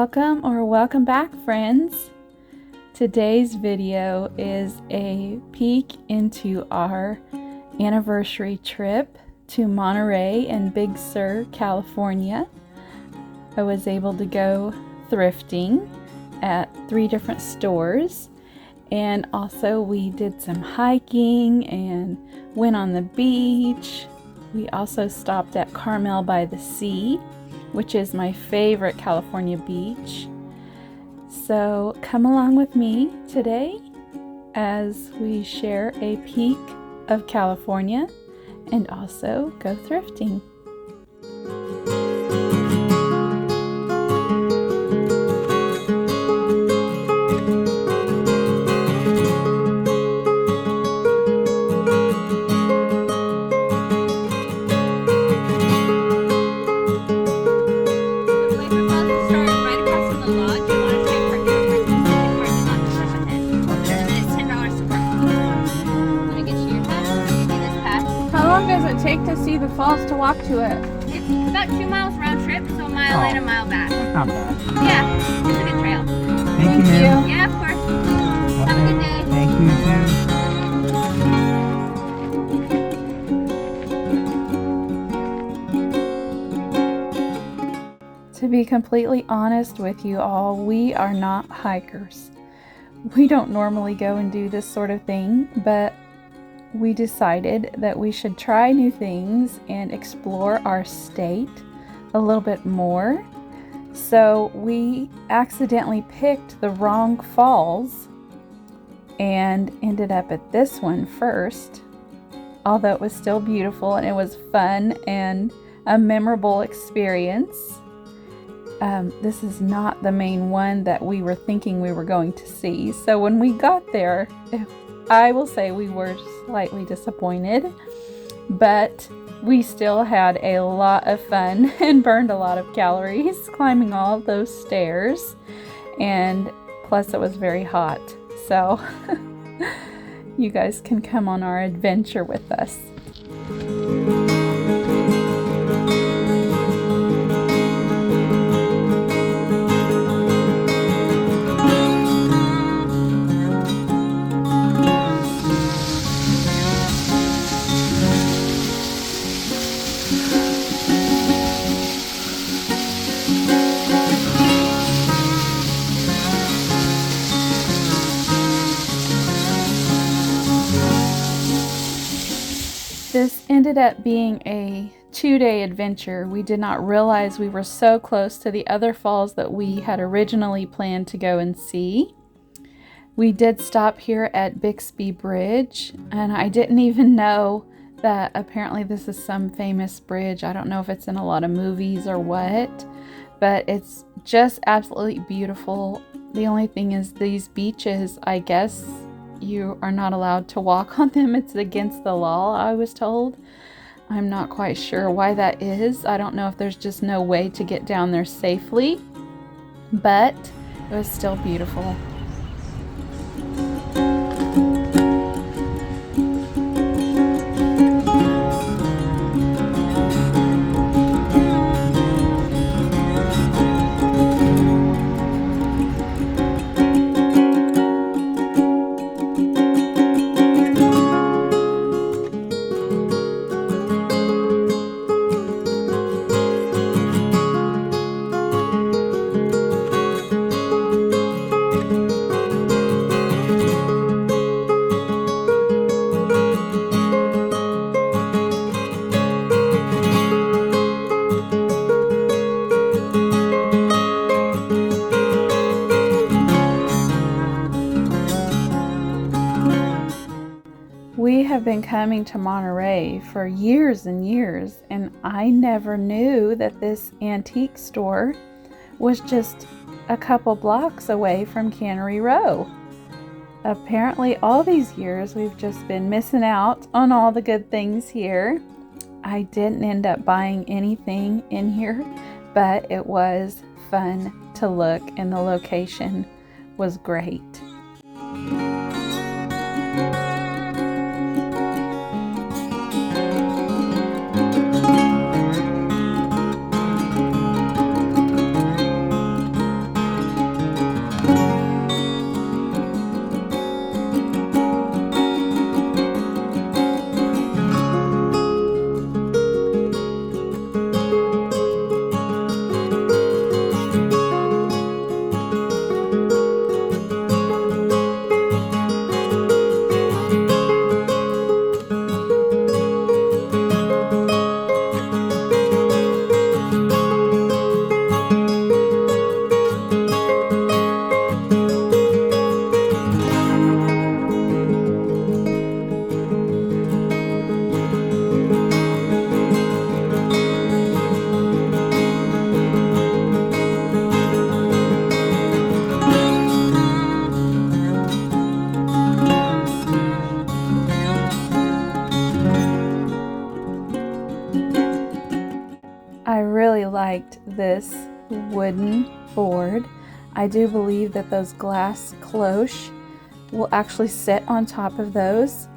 Welcome back, friends. Today's video is a peek into our anniversary trip to Monterey and Big Sur, California. I was able to go thrifting at 3 different stores, and also we did some hiking and went on the beach. We also stopped at Carmel-by-the-Sea, which is my favorite California beach. So come along with me today as we share a peek of California and also go thrifting. Take to see the falls to walk to it. It's about 2 miles round trip, so a mile in, a mile back. Not bad. Yeah, it's a good trail. Thank you. Yeah, of course. Have a good day. Thank you too. To be completely honest with you all, we are not hikers. We don't normally go and do this sort of thing, but we decided that we should try new things and explore our state a little bit more. So we accidentally picked the wrong falls and ended up at this one first, although it was still beautiful and it was fun and a memorable experience. This is not the main one that we were thinking we were going to see. So when we got there, I will say we were slightly disappointed, but we still had a lot of fun and burned a lot of calories climbing all of those stairs, and plus it was very hot. So you guys can come on our adventure with us. This ended up being a 2-day adventure. We did not realize we were so close to the other falls that we had originally planned to go and see. We did stop here at Bixby Bridge, and I didn't even know that apparently this is some famous bridge. I don't know if it's in a lot of movies or what, but it's just absolutely beautiful. The only thing is these beaches, I guess, you are not allowed to walk on them. It's against the law, I was told. I'm not quite sure why that is. I don't know if there's just no way to get down there safely, but it was still beautiful. We have been coming to Monterey for years and years, and I never knew that this antique store was just a couple blocks away from Cannery Row. Apparently all these years we've just been missing out on all the good things here. I didn't end up buying anything in here, but it was fun to look and the location was great. this wooden board. I do believe that those glass cloche will actually sit on top of those.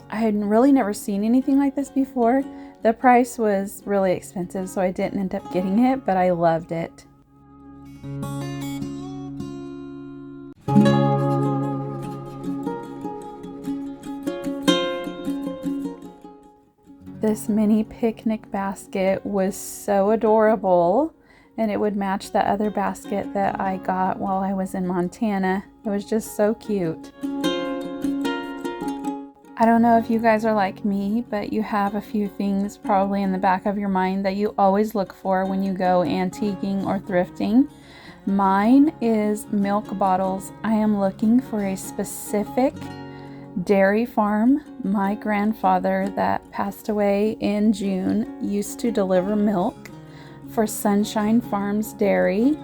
I had really never seen anything like this before. The price was really expensive, so I didn't end up getting it, but I loved it. This mini picnic basket was so adorable, and it would match the other basket that I got while I was in Montana. It was just so cute. I don't know if you guys are like me, but you have a few things probably in the back of your mind that you always look for when you go antiquing or thrifting. Mine is milk bottles. I am looking for a specific dairy farm. My grandfather that passed away in June used to deliver milk for Sunshine Farms Dairy,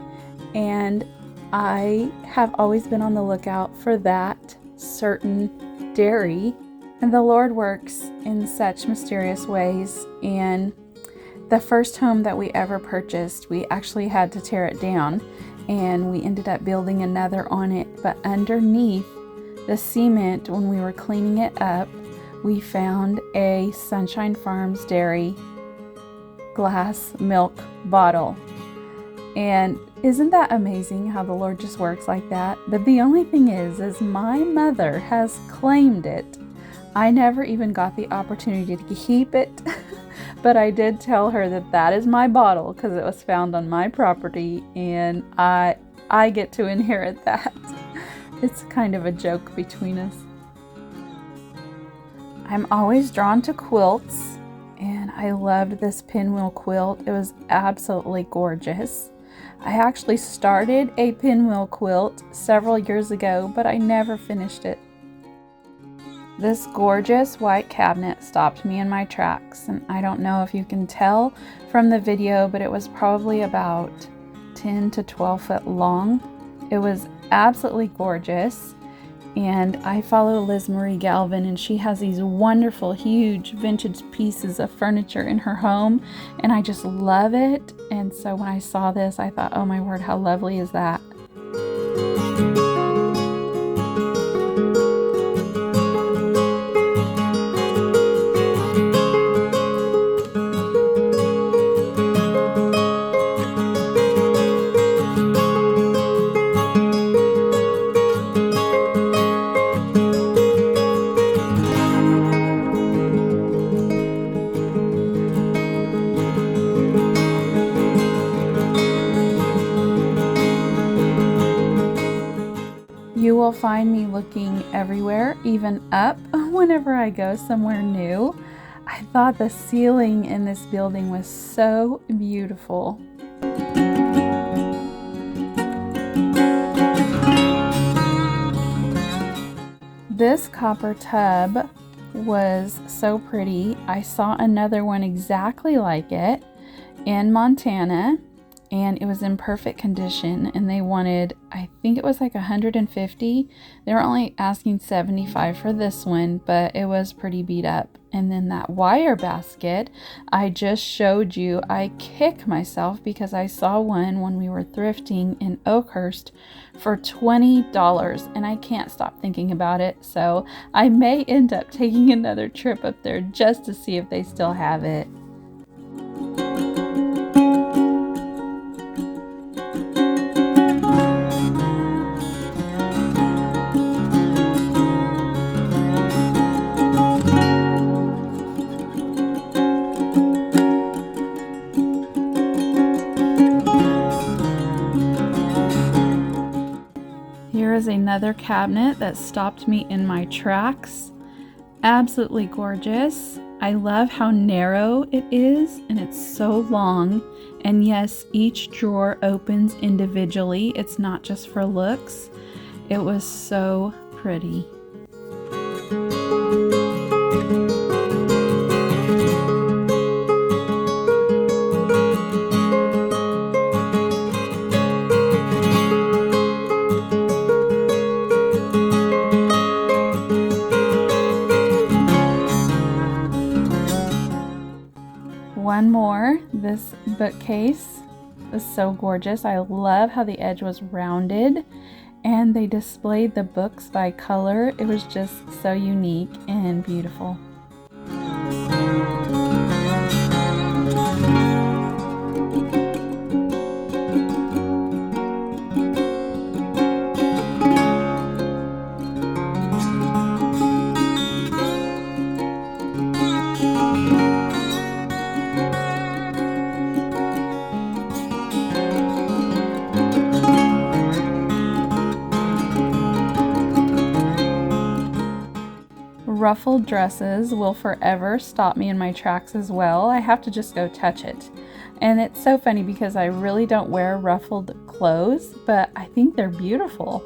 and I have always been on the lookout for that certain dairy. And the Lord works in such mysterious ways. And the first home that we ever purchased, we actually had to tear it down, and we ended up building another on it. But underneath the cement, when we were cleaning it up, we found a Sunshine Farms Dairy glass milk bottle. And isn't that amazing how the Lord just works like that? But the only thing is my mother has claimed it. I never even got the opportunity to keep it, but I did tell her that that is my bottle because it was found on my property, and I get to inherit that. It's kind of a joke between us. I'm always drawn to quilts, and I loved this pinwheel quilt. It was absolutely gorgeous. I actually started a pinwheel quilt several years ago, but I never finished it. This gorgeous white cabinet stopped me in my tracks, and I don't know if you can tell from the video, but it was probably about 10 to 12 foot long. It was absolutely gorgeous, and I follow Liz Marie Galvin, and she has these wonderful, huge vintage pieces of furniture in her home, and I just love it. And so when I saw this, I thought, oh my word, how lovely is that? You will find me looking everywhere, even up, whenever I go somewhere new. I thought the ceiling in this building was so beautiful. This copper tub was so pretty. I saw another one exactly like it in Montana, and it was in perfect condition, and they wanted, I think it was like 150. They were only asking 75 for this one, but it was pretty beat up. And then that wire basket I just showed you, I kick myself because I saw one when we were thrifting in Oakhurst for $20, and I can't stop thinking about it. So I may end up taking another trip up there just to see if they still have it. Here is another cabinet that stopped me in my tracks. Absolutely gorgeous. I love how narrow it is, and it's so long. And yes, each drawer opens individually. It's not just for looks. It was so pretty. One more, this bookcase was so gorgeous. I love how the edge was rounded, and they displayed the books by color. It was just so unique and beautiful. Ruffled dresses will forever stop me in my tracks as well. I have to just go touch it. And it's so funny because I really don't wear ruffled clothes, but I think they're beautiful.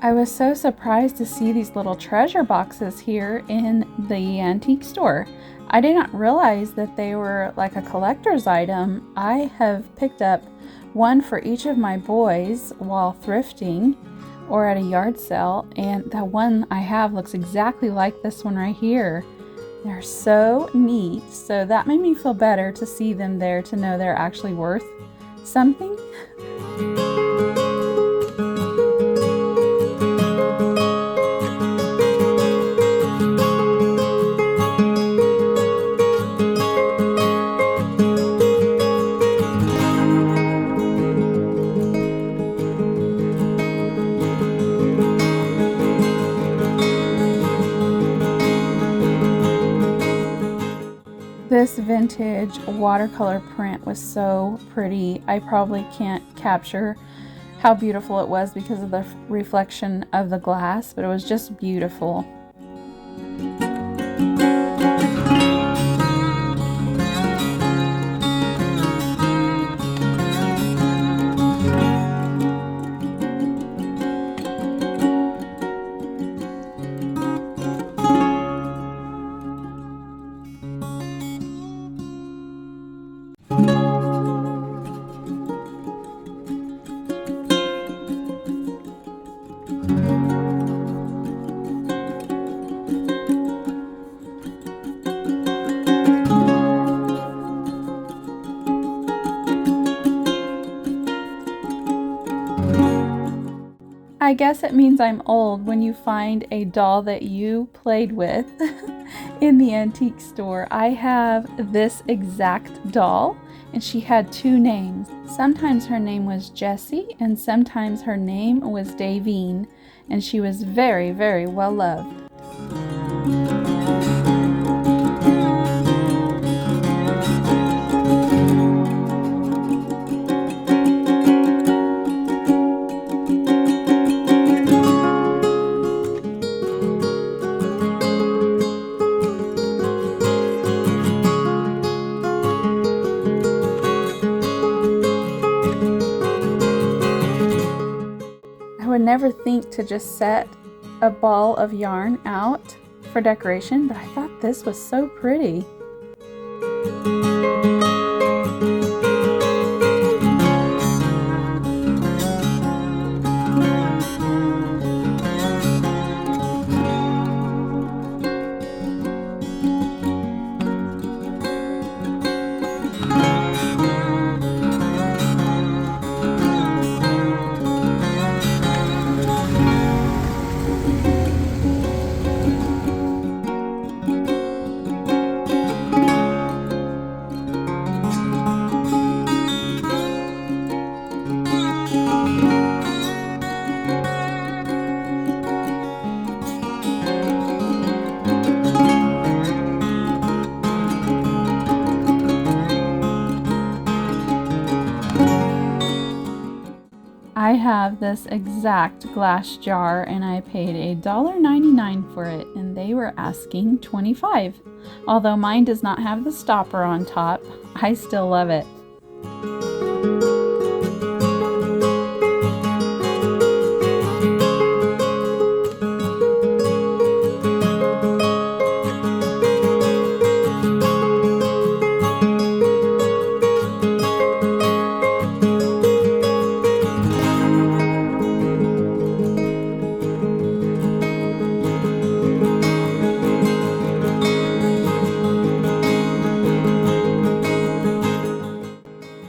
I was so surprised to see these little treasure boxes here in the antique store. I did not realize that they were like a collector's item. I have picked up one for each of my boys while thrifting or at a yard sale, and the one I have looks exactly like this one right here. They're so neat, so that made me feel better to see them there, to know they're actually worth something. This vintage watercolor print was so pretty. I probably can't capture how beautiful it was because of the reflection of the glass, but it was just beautiful. I guess it means I'm old when you find a doll that you played with in the antique store. I have this exact doll, and she had two names. Sometimes her name was Jessie, and sometimes her name was Davine, and she was very, very well loved. I would never think to just set a ball of yarn out for decoration, but I thought this was so pretty. I have this exact glass jar and I paid $1.99 for it, and they were asking $25. Although mine does not have the stopper on top, I still love it.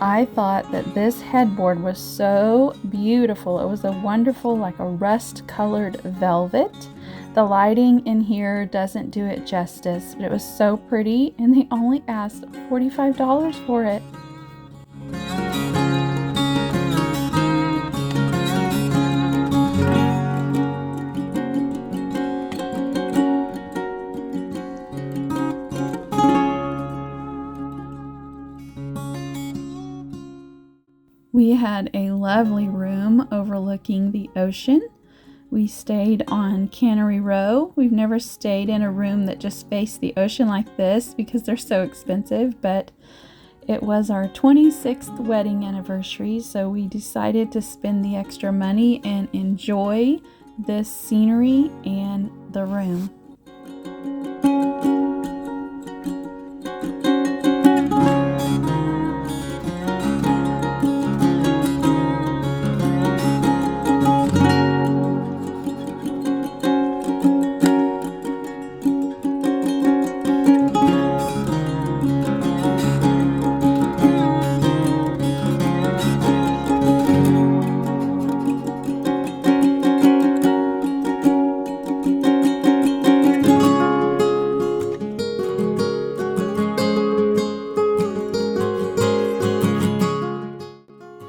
I thought that this headboard was so beautiful. It was a wonderful, like a rust colored velvet. The lighting in here doesn't do it justice, but it was so pretty, and they only asked $45 for it. We had a lovely room overlooking the ocean. We stayed on Cannery Row. We've never stayed in a room that just faced the ocean like this because they're so expensive, but it was our 26th wedding anniversary, so we decided to spend the extra money and enjoy this scenery and the room.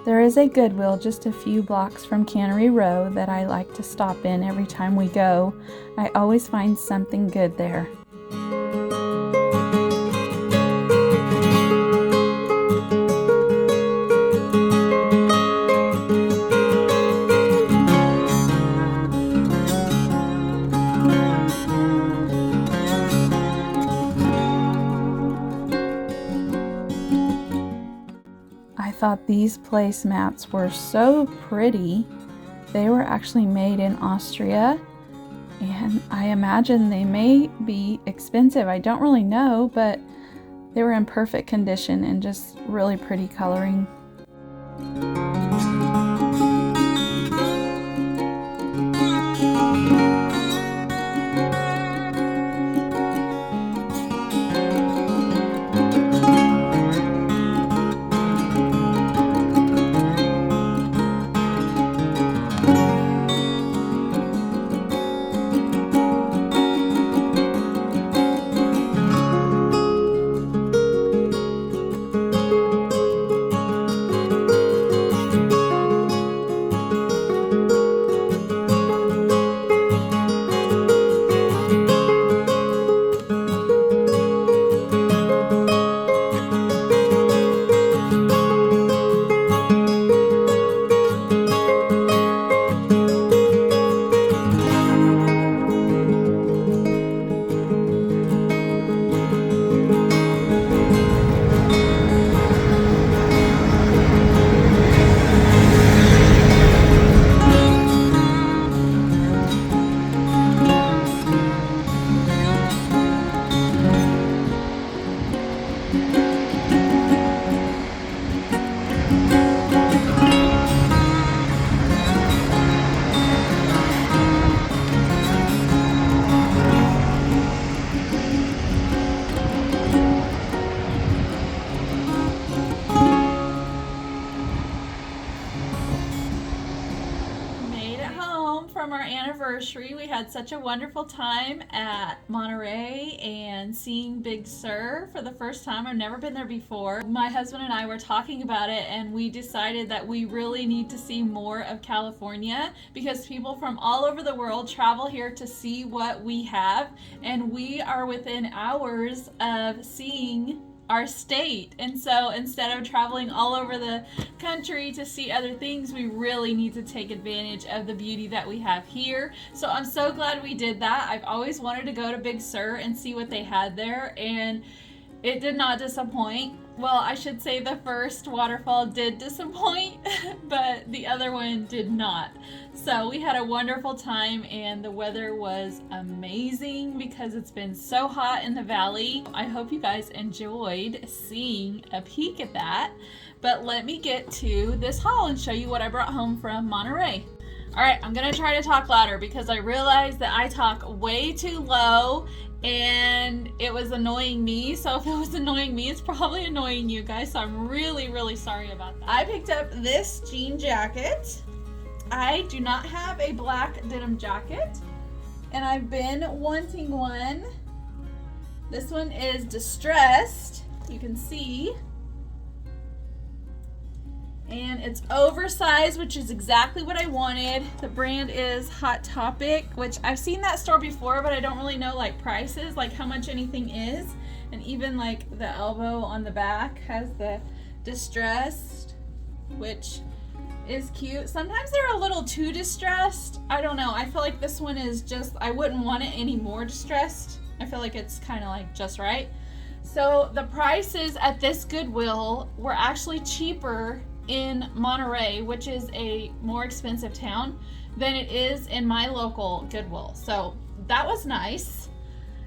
There is a Goodwill just a few blocks from Cannery Row that I like to stop in every time we go. I always find something good there. I thought these placemats were so pretty. They were actually made in Austria, and I imagine they may be expensive. I don't really know, but they were in perfect condition and just really pretty coloring. anniversary. We had such a wonderful time at Monterey and seeing Big Sur for the first time. I've never been there before. My husband and I were talking about it, and we decided that we really need to see more of California because people from all over the world travel here to see what we have, and we are within hours of seeing our state. And so instead of traveling all over the country to see other things, we really need to take advantage of the beauty that we have here. So I'm so glad we did that. I've always wanted to go to Big Sur and see what they had there, and it did not disappoint. Well, I should say the first waterfall did disappoint, but the other one did not. So we had a wonderful time, and the weather was amazing because it's been so hot in the valley. I hope you guys enjoyed seeing a peek at that. But let me get to this haul and show you what I brought home from Monterey. All right, I'm gonna try to talk louder because I realized that I talk way too low and it was annoying me. So if it was annoying me, it's probably annoying you guys. So I'm really, really sorry about that. I picked up this jean jacket. I do not have a black denim jacket, and I've been wanting one. This one is distressed, you can see. And it's oversized, which is exactly what I wanted. The brand is Hot Topic, which I've seen that store before, but I don't really know like prices, like how much anything is. And even like the elbow on the back has the distressed, which is cute. Sometimes they're a little too distressed. I don't know. I feel like this one is just, I wouldn't want it any more distressed. I feel like it's kind of like just right. So the prices at this Goodwill were actually cheaper in Monterey, which is a more expensive town, than it is in my local Goodwill. So that was nice.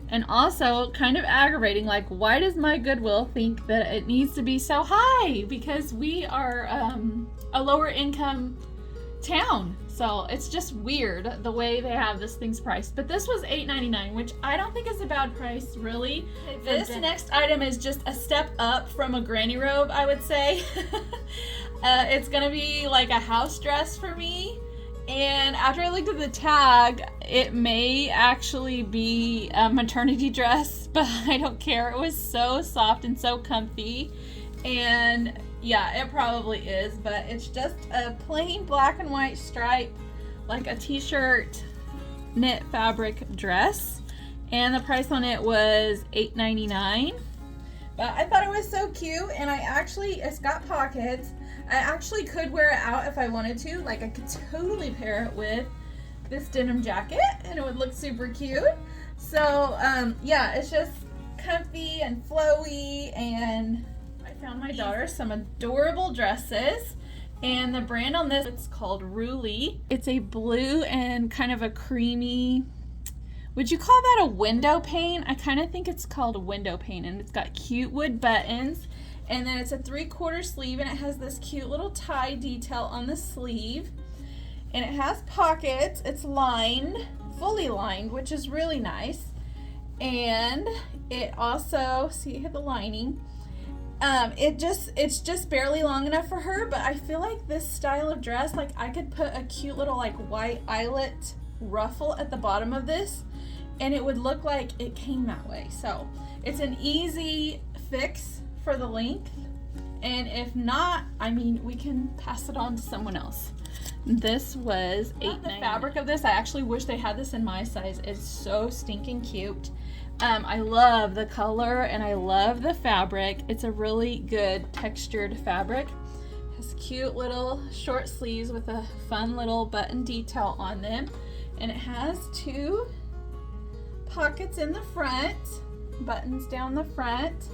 And also kind of aggravating, like why does my Goodwill think that it needs to be so high? Because we are a lower income town. So it's just weird the way they have this thing's priced. But this was $8.99, which I don't think is a bad price, really. This next item is just a step up from a granny robe, I would say. It's gonna be like a house dress for me. And after I looked at the tag, it may actually be a maternity dress, but I don't care. It was so soft and so comfy. And yeah, it probably is, but it's just a plain black and white stripe, like a t-shirt knit fabric dress. And the price on it was $8.99. But I thought it was so cute, and it's got pockets. I actually could wear it out if I wanted to. Like I could totally pair it with this denim jacket and it would look super cute. So yeah, it's just comfy and flowy, and I found my daughter some adorable dresses. And the brand on this, it's called Ruly. It's a blue and kind of a creamy, would you call that a window pane? I kind of think it's called a window pane, and it's got cute wood buttons. And then it's a 3/4 sleeve, and it has this cute little tie detail on the sleeve. And it has pockets. It's lined, fully lined, which is really nice. And it also, see, the lining. It's just barely long enough for her, but I feel like this style of dress, like I could put a cute little like white eyelet ruffle at the bottom of this, and it would look like it came that way. So it's an easy fix for the length, and if not, I mean, we can pass it on to someone else. This was $8.99. The fabric of this, I actually wish they had this in my size. It's so stinking cute. I love the color and I love the fabric. It's a really good textured fabric. It has cute little short sleeves with a fun little button detail on them, and it has 2 pockets in the front, buttons down the front.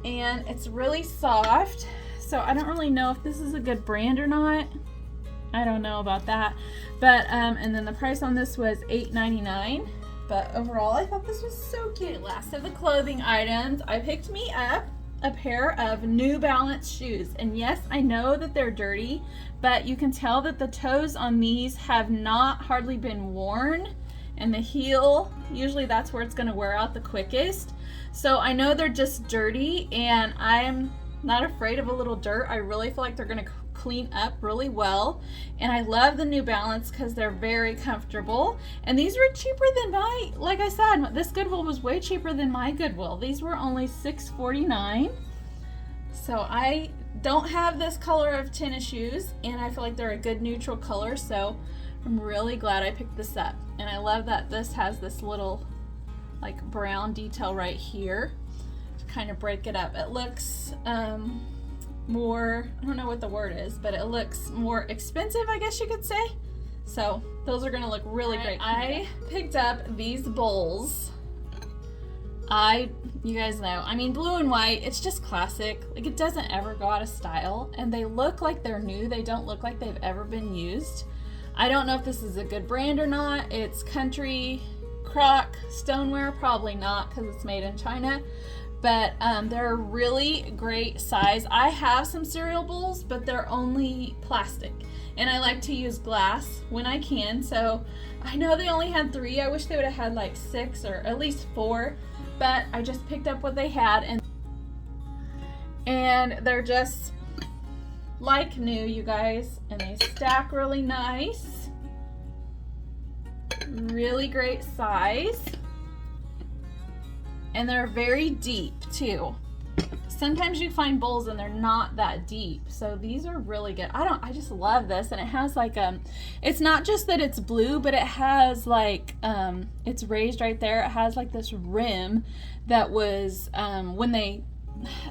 And it's really soft, so I don't really know if this is a good brand or not. I don't know about that. But and then the price on this was $8.99. But overall, I thought this was so cute. Last of the clothing items, I picked me up a pair of New Balance shoes. And yes, I know that they're dirty, but you can tell that the toes on these have not hardly been worn. And the heel, usually that's where it's gonna wear out the quickest. So I know they're just dirty, and I'm not afraid of a little dirt. I really feel like they're gonna clean up really well. And I love the New Balance because they're very comfortable. And these were cheaper than like I said, this Goodwill was way cheaper than my Goodwill. These were only $6.49. So I don't have this color of tennis shoes, and I feel like they're a good neutral color, so I'm really glad I picked this up. And I love that this has this little like brown detail right here to kind of break it up. It looks more, I don't know what the word is, but it looks more expensive, I guess you could say. So those are gonna look really great. I picked up these bowls. You guys know, I mean, blue and white, it's just classic. Like, it doesn't ever go out of style, and they look like they're new. They don't look like they've ever been used. I don't know if this is a good brand or not. It's Country Crock Stoneware, probably not because it's made in China, but they're a really great size. I have some cereal bowls, but they're only plastic, and I like to use glass when I can. So I know they only had 3. I wish they would have had like 6 or at least 4, but I just picked up what they had, and they're just like new, you guys, and they stack really nice. Really great size, and they're very deep too. Sometimes you find bowls and they're not that deep, so these are really good. I just love this, and it has like it's not just that it's blue, but it has like it's raised right there. It has like this rim that was when they,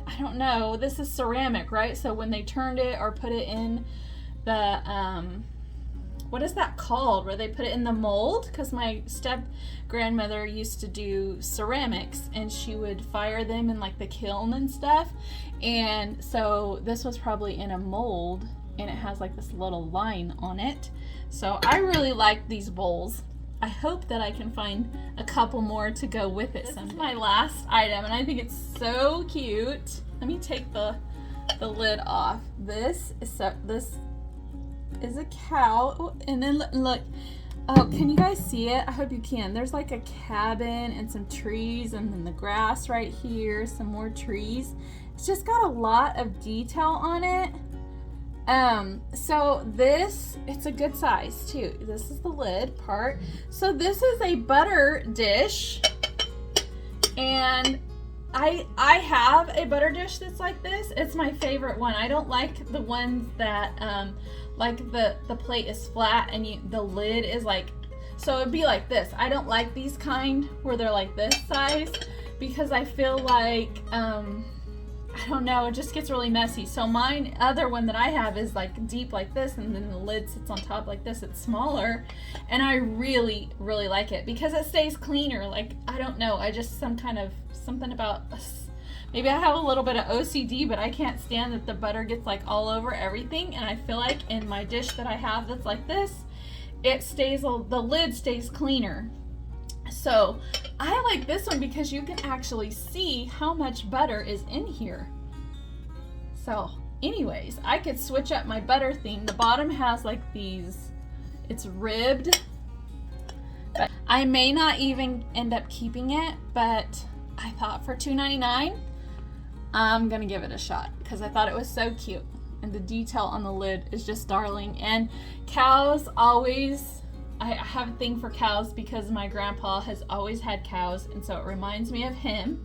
I don't know, this is ceramic, right? So when they turned it or put it in the what is that called, where they put it in the mold? Because my step grandmother used to do ceramics, and she would fire them in like the kiln and stuff, and so this was probably in a mold, and it has like this little line on it. So I really like these bowls. I hope that I can find a couple more to go with it. This is my last item, and I think it's so cute. Let me take the lid off. This is a cow, and then look, oh, can you guys see it? I hope you can. There's like a cabin and some trees, and then the grass right here, some more trees. It's just got a lot of detail on it. So this, it's a good size too. This is the lid part. So this is a butter dish, and I have a butter dish that's like this. It's my favorite one. I don't like the ones that like the plate is flat and the lid is like, so it'd be like this. I don't like these kind where they're like this size, because I feel like I don't know, it just gets really messy. So mine, other one that I have, is like deep like this, and then the lid sits on top like this. It's smaller, and I really like it because it stays cleaner. Like, I don't know, I just something about, maybe I have a little bit of OCD, but I can't stand that the butter gets like all over everything. And I feel like in my dish that I have that's like this, the lid stays cleaner. So I like this one because you can actually see how much butter is in here. So anyways, I could switch up my butter thing. The bottom has like these, it's ribbed, but I may not even end up keeping it, but I thought for $2.99, I'm gonna give it a shot because I thought it was so cute, and the detail on the lid is just darling. And cows always, I have a thing for cows because my grandpa has always had cows, and so it reminds me of him,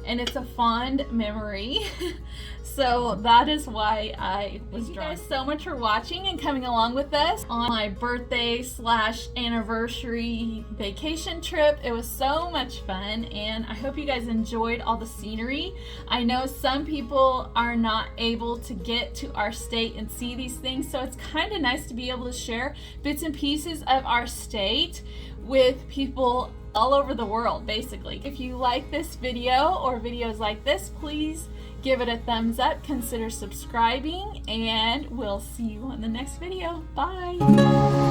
and it's a fond memory. So that is why I was drawn. Thank you guys so much for watching and coming along with us on my birthday / anniversary vacation trip. It was so much fun, and I hope you guys enjoyed all the scenery. I know some people are not able to get to our state and see these things, so it's kind of nice to be able to share bits and pieces of our state with people all over the world, basically. If you like this video or videos like this, please give it a thumbs up, consider subscribing, and we'll see you on the next video. Bye!